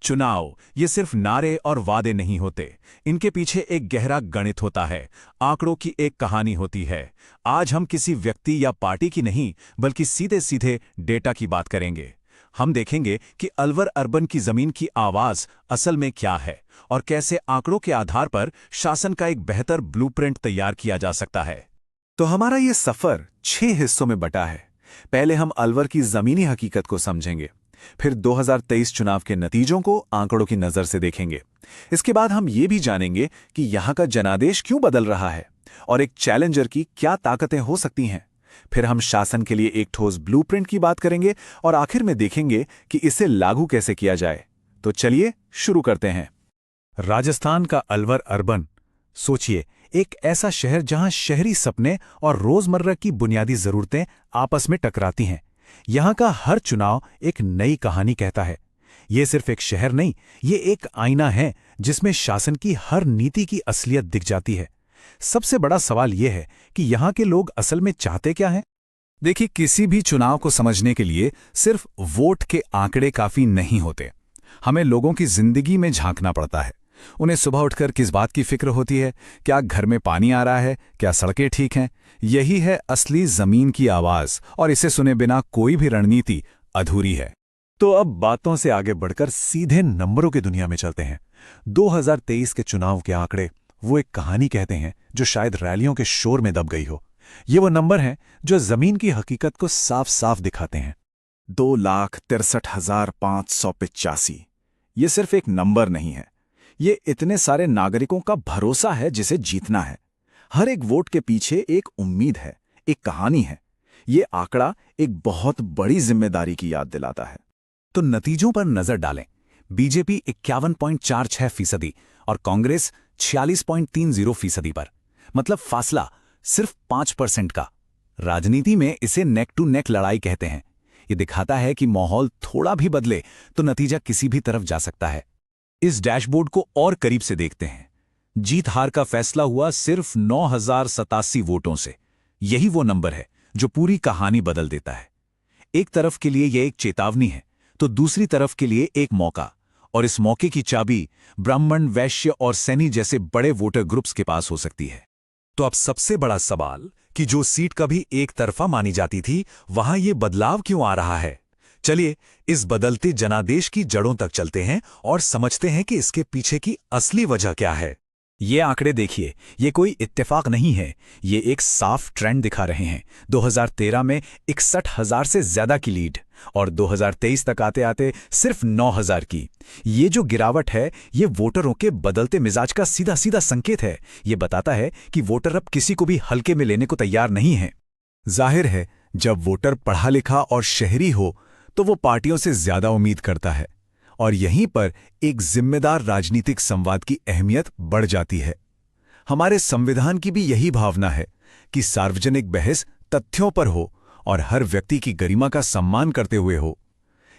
चुनाव ये सिर्फ नारे और वादे नहीं होते, इनके पीछे एक गहरा गणित होता है, आंकड़ों की एक कहानी होती है। आज हम किसी व्यक्ति या पार्टी की नहीं, बल्कि सीधे सीधे डेटा की बात करेंगे। हम देखेंगे कि अलवर अर्बन की जमीन की आवाज असल में क्या है और कैसे आंकड़ों के आधार पर शासन का एक बेहतर ब्लूप्रिंट तैयार किया जा सकता है। तो हमारा ये सफर 6 हिस्सों में बटा है। पहले हम अलवर की जमीनी हकीकत को समझेंगे, फिर 2023 चुनाव के नतीजों को आंकड़ों की नजर से देखेंगे। इसके बाद हम ये भी जानेंगे कि यहां का जनादेश क्यों बदल रहा है और एक चैलेंजर की क्या ताकतें हो सकती हैं। फिर हम शासन के लिए एक ठोस ब्लूप्रिंट की बात करेंगे और आखिर में देखेंगे कि इसे लागू कैसे किया जाए। तो चलिए शुरू करते हैं। राजस्थान का अलवर अर्बन, सोचिए, एक ऐसा शहर जहां शहरी सपने और रोजमर्रा की बुनियादी जरूरतें आपस में टकराती हैं। यहां का हर चुनाव एक नई कहानी कहता है। ये सिर्फ एक शहर नहीं, ये एक आईना है जिसमें शासन की हर नीति की असलियत दिख जाती है। सबसे बड़ा सवाल यह है कि यहां के लोग असल में चाहते क्या हैं? देखिए, किसी भी चुनाव को समझने के लिए सिर्फ वोट के आंकड़े काफी नहीं होते। हमें लोगों की जिंदगी में झांकना पड़ता है। उन्हें सुबह उठकर किस बात की फिक्र होती है? क्या घर में पानी आ रहा है? क्या सड़कें ठीक हैं? यही है असली जमीन की आवाज, और इसे सुने बिना कोई भी रणनीति अधूरी है। तो अब बातों से आगे बढ़कर सीधे नंबरों की दुनिया में चलते हैं। 2023 के चुनाव के आंकड़े वो एक कहानी कहते हैं जो शायद रैलियों के शोर में दब गई हो। ये वो नंबर हैं जो जमीन की हकीकत को साफ साफ दिखाते हैं। 2,63,585। ये सिर्फ एक नंबर नहीं है, ये इतने सारे नागरिकों का भरोसा है जिसे जीतना है। हर एक वोट के पीछे एक उम्मीद है, एक कहानी है। ये आंकड़ा एक बहुत बड़ी जिम्मेदारी की याद दिलाता है। तो नतीजों पर नजर डालें। बीजेपी 51.46% और कांग्रेस 46.30% पर, मतलब फासला सिर्फ 5% का। राजनीति में इसे नेक टू नेक लड़ाई कहते हैं। ये दिखाता है कि माहौल थोड़ा भी बदले तो नतीजा किसी भी तरफ जा सकता है। इस डैशबोर्ड को और करीब से देखते हैं। जीत हार का फैसला हुआ सिर्फ 9,087 वोटों से। यही वो नंबर है जो पूरी कहानी बदल देता है। एक तरफ के लिए यह एक चेतावनी है, तो दूसरी तरफ के लिए एक मौका, और इस मौके की चाबी ब्राह्मण, वैश्य और सैनी जैसे बड़े वोटर ग्रुप्स के पास हो सकती है। तो अब सबसे बड़ा सवाल कि जो सीट कभी एक तरफा मानी जाती थी, वहां ये बदलाव क्यों आ रहा है? चलिए इस बदलते जनादेश की जड़ों तक चलते हैं और समझते हैं कि इसके पीछे की असली वजह क्या है। ये आंकड़े देखिए, ये कोई इत्तेफाक नहीं है, ये एक साफ ट्रेंड दिखा रहे हैं। 2013 में 61,000 से ज्यादा की लीड, और 2023 तक आते आते सिर्फ 9,000 की। ये जो गिरावट है, ये वोटरों के बदलते मिजाज का सीधा सीधा संकेत है। ये बताता है कि वोटर अब किसी को भी हल्के में लेने को तैयार नहीं है। जाहिर है, जब वोटर पढ़ा लिखा और शहरी हो तो वो पार्टियों से ज्यादा उम्मीद करता है, और यहीं पर एक जिम्मेदार राजनीतिक संवाद की अहमियत बढ़ जाती है। हमारे संविधान की भी यही भावना है कि सार्वजनिक बहस तथ्यों पर हो और हर व्यक्ति की गरिमा का सम्मान करते हुए हो।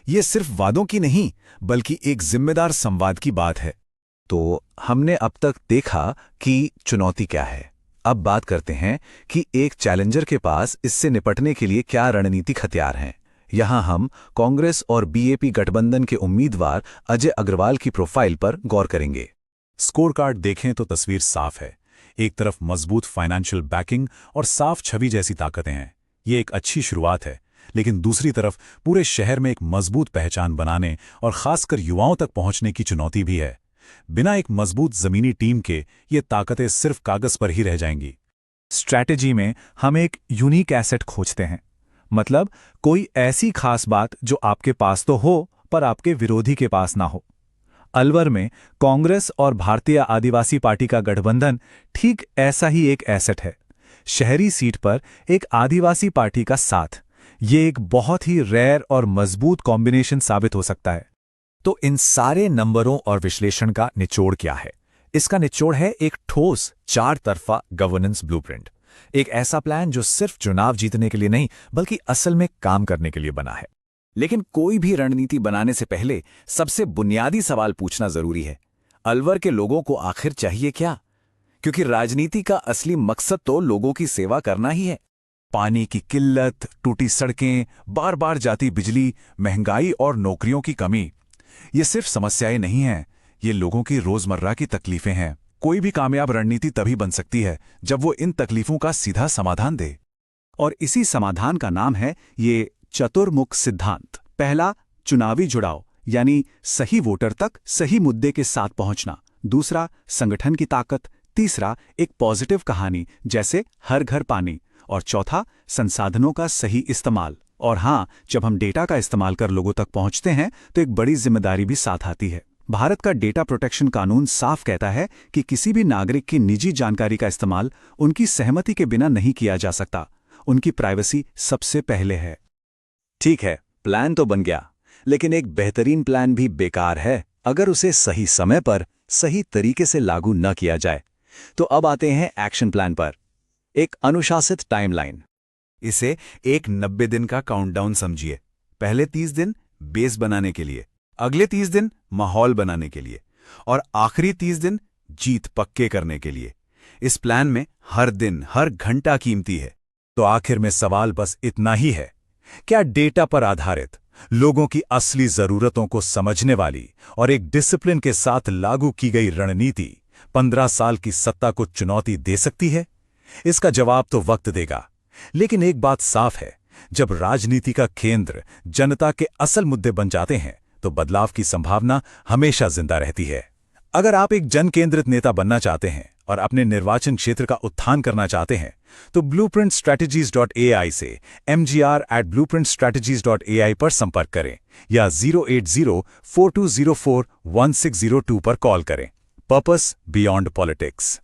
ये सिर्फ वादों की नहीं, बल्कि एक जिम्मेदार संवाद की बात है। तो हमने अब तक देखा कि चुनौती क्या है। अब बात करते हैं कि एक चैलेंजर के पास इससे निपटने के लिए क्या रणनीतिक हथियार हैं। यहां हम कांग्रेस और बीएपी गठबंधन के उम्मीदवार अजय अग्रवाल की प्रोफाइल पर गौर करेंगे। स्कोर कार्ड देखें तो तस्वीर साफ है। एक तरफ मजबूत फाइनेंशियल बैकिंग और साफ छवि जैसी ताकतें हैं। ये एक अच्छी शुरुआत है, लेकिन दूसरी तरफ पूरे शहर में एक मजबूत पहचान बनाने और खासकर युवाओं तक पहुंचने की चुनौती भी है। बिना एक मजबूत जमीनी टीम के ये ताकतें सिर्फ कागज पर ही रह जाएंगी। स्ट्रैटेजी में हम एक यूनिक एसेट खोजते हैं, मतलब कोई ऐसी खास बात जो आपके पास तो हो पर आपके विरोधी के पास ना हो। अलवर में कांग्रेस और भारतीय आदिवासी पार्टी का गठबंधन ठीक ऐसा ही एक एसेट है। शहरी सीट पर एक आदिवासी पार्टी का साथ, ये एक बहुत ही रेयर और मजबूत कॉम्बिनेशन साबित हो सकता है। तो इन सारे नंबरों और विश्लेषण का निचोड़ क्या है? इसका निचोड़ है एक ठोस 4 तरफा गवर्नेंस ब्लूप्रिंट। एक ऐसा प्लान जो सिर्फ चुनाव जीतने के लिए नहीं, बल्कि असल में काम करने के लिए बना है। लेकिन कोई भी रणनीति बनाने से पहले सबसे बुनियादी सवाल पूछना जरूरी है। अलवर के लोगों को आखिर चाहिए क्या? क्योंकि राजनीति का असली मकसद तो लोगों की सेवा करना ही है। पानी की किल्लत, टूटी सड़कें, बार बार जाती बिजली, महंगाई और नौकरियों की कमी, ये सिर्फ समस्याएं नहीं हैं, ये लोगों की रोजमर्रा की तकलीफें हैं। कोई भी कामयाब रणनीति तभी बन सकती है जब वो इन तकलीफों का सीधा समाधान दे। और इसी समाधान का नाम है ये चतुर्मुख सिद्धांत। पहला, चुनावी जुड़ाव, यानी सही वोटर तक सही मुद्दे के साथ पहुंचना। दूसरा, संगठन की ताकत। तीसरा, एक पॉजिटिव कहानी जैसे हर घर पानी। और चौथा, संसाधनों का सही इस्तेमाल। और हाँ, जब हम डेटा का इस्तेमाल कर लोगों तक पहुंचते हैं तो एक बड़ी जिम्मेदारी भी साथ आती है। भारत का डेटा प्रोटेक्शन कानून साफ कहता है कि किसी भी नागरिक की निजी जानकारी का इस्तेमाल उनकी सहमति के बिना नहीं किया जा सकता। उनकी प्राइवेसी सबसे पहले है। ठीक है, प्लान तो बन गया, लेकिन एक बेहतरीन प्लान भी बेकार है अगर उसे सही समय पर सही तरीके से लागू न किया जाए। तो अब आते हैं एक्शन प्लान पर। एक अनुशासित टाइमलाइन। इसे एक 90 दिन का काउंटडाउन समझिए। पहले 30 दिन बेस बनाने के लिए, अगले 30 दिन माहौल बनाने के लिए, और आखिरी 30 दिन जीत पक्के करने के लिए। इस प्लान में हर दिन हर घंटा कीमती है। तो आखिर में सवाल बस इतना ही है, क्या डेटा पर आधारित, लोगों की असली जरूरतों को समझने वाली और एक डिसिप्लिन के साथ लागू की गई रणनीति 15 साल की सत्ता को चुनौती दे सकती है? इसका जवाब तो वक्त देगा। लेकिन एक बात साफ है, जब राजनीति का केंद्र जनता के असल मुद्दे बन जाते हैं तो बदलाव की संभावना हमेशा जिंदा रहती है। अगर आप एक जन केंद्रित नेता बनना चाहते हैं और अपने निर्वाचन क्षेत्र का उत्थान करना चाहते हैं तो blueprintstrategies.ai से mgr@blueprintstrategies.ai पर संपर्क करें या 08042041602 पर कॉल करें। Purpose beyond politics.